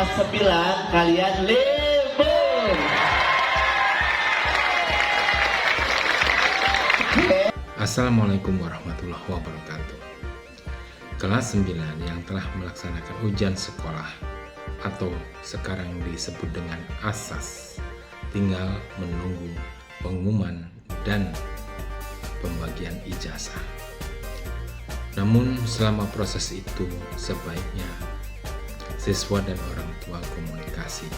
kelas 9 kalian libur. Assalamualaikum warahmatullahi wabarakatuh. Kelas 9 yang telah melaksanakan ujian sekolah atau sekarang disebut dengan ASAS tinggal menunggu pengumuman dan pembagian ijazah. Namun selama proses itu sebaiknya siswa dan orang tua komunikasi,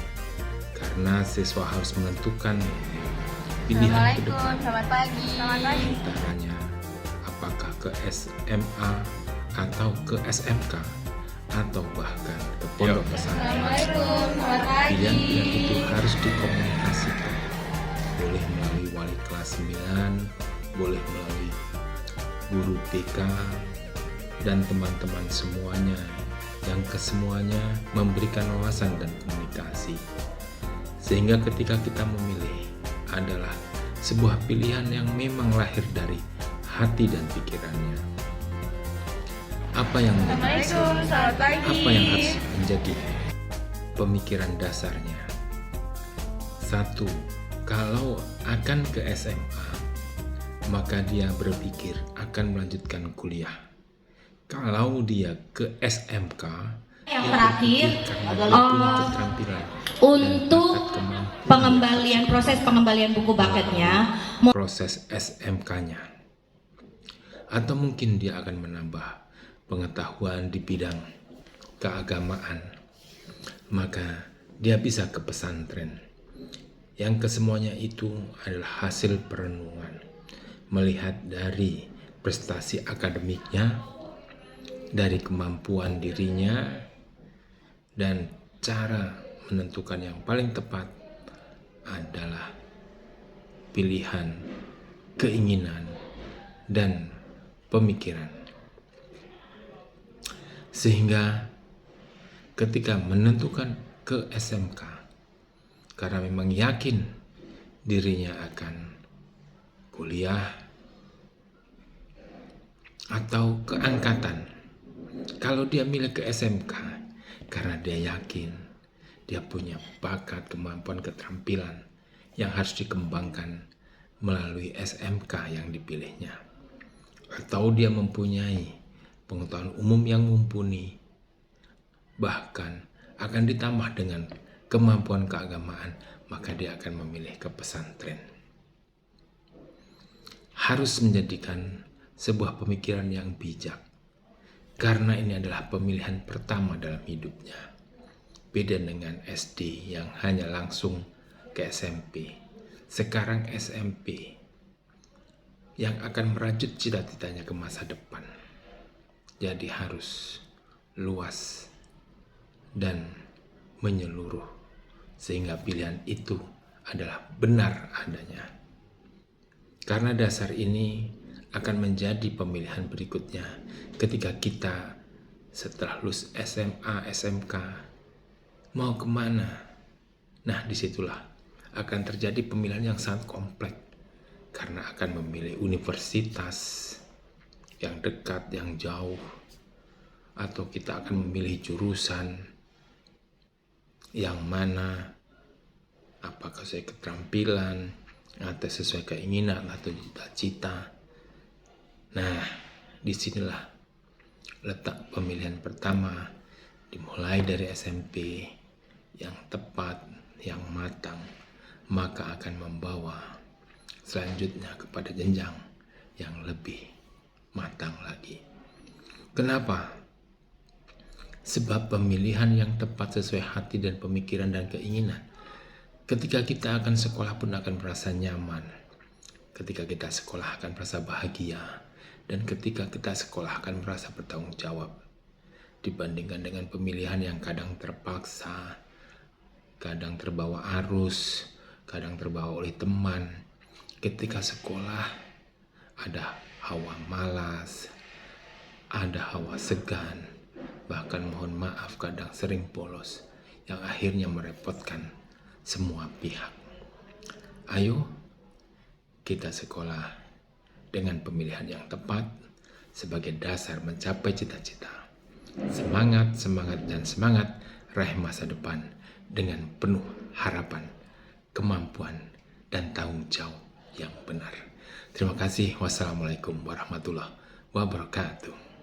karena siswa harus menentukan pilihan ke depan. Selamat pagi. Selamat pagi. Antaranya apakah ke SMA atau ke SMK atau bahkan ke pondok pesantren. Assalamualaikum. Selamat pagi. Pilihan itu harus dikomunikasikan, boleh melalui wali kelas 9, boleh melalui guru BK dan teman-teman semuanya, yang kesemuanya memberikan wawasan dan komunikasi, sehingga ketika kita memilih adalah sebuah pilihan yang memang lahir dari hati dan pikirannya. Apa yang Selamat pagi. apa yang harus menjadi pemikiran dasarnya? Satu, kalau akan ke SMA, maka dia berpikir akan melanjutkan kuliah. Kalau dia ke SMK, Yang dia terakhir berpikir karena dia punya keterampilan untuk dan bakat kemampuan proses pengembalian buku bucketnya. proses SMK-nya, atau mungkin dia akan menambah pengetahuan di bidang keagamaan, maka dia bisa ke pesantren. Yang kesemuanya itu adalah hasil perenungan, melihat dari prestasi akademiknya, dari kemampuan dirinya, dan cara menentukan yang paling tepat adalah pilihan, keinginan, dan pemikiran. Sehingga ketika menentukan ke SMK, karena memang yakin dirinya akan kuliah atau keangkatan. Kalau dia milih ke SMK, karena dia yakin dia punya bakat, kemampuan, keterampilan yang harus dikembangkan melalui SMK yang dipilihnya. Atau dia mempunyai pengetahuan umum yang mumpuni, bahkan akan ditambah dengan kemampuan keagamaan, maka dia akan memilih ke pesantren. Harus menjadikan sebuah pemikiran yang bijak, karena ini adalah pemilihan pertama dalam hidupnya. Beda dengan SD yang hanya langsung ke SMP. Sekarang SMP yang akan merajut cita-citanya ke masa depan. Jadi harus luas dan menyeluruh, sehingga pilihan itu adalah benar adanya. Karena dasar ini akan menjadi pemilihan berikutnya ketika kita setelah lulus SMA, SMK mau kemana. Nah, disitulah akan terjadi pemilihan yang sangat kompleks, karena akan memilih universitas yang dekat, yang jauh, atau kita akan memilih jurusan yang mana, apakah sesuai keterampilan atau sesuai keinginan atau cita-cita. Nah, disinilah letak pemilihan pertama, dimulai dari SMP yang tepat, yang matang, maka akan membawa selanjutnya kepada jenjang yang lebih matang lagi. Kenapa? Sebab pemilihan yang tepat sesuai hati dan pemikiran dan keinginan. Ketika kita akan sekolah pun akan merasa nyaman. Ketika kita sekolah akan merasa bahagia. Dan ketika kita sekolah akan merasa bertanggung jawab. Dibandingkan dengan pemilihan yang kadang terpaksa, kadang terbawa arus, kadang terbawa oleh teman. Ketika sekolah ada hawa malas, ada hawa segan, bahkan mohon maaf kadang sering bolos, yang akhirnya merepotkan semua pihak. Ayo kita sekolah dengan pemilihan yang tepat sebagai dasar mencapai cita-cita. Semangat, semangat, dan semangat. raih masa depan dengan penuh harapan, kemampuan, dan tanggung jawab yang benar. Terima kasih. Wassalamualaikum warahmatullahi wabarakatuh.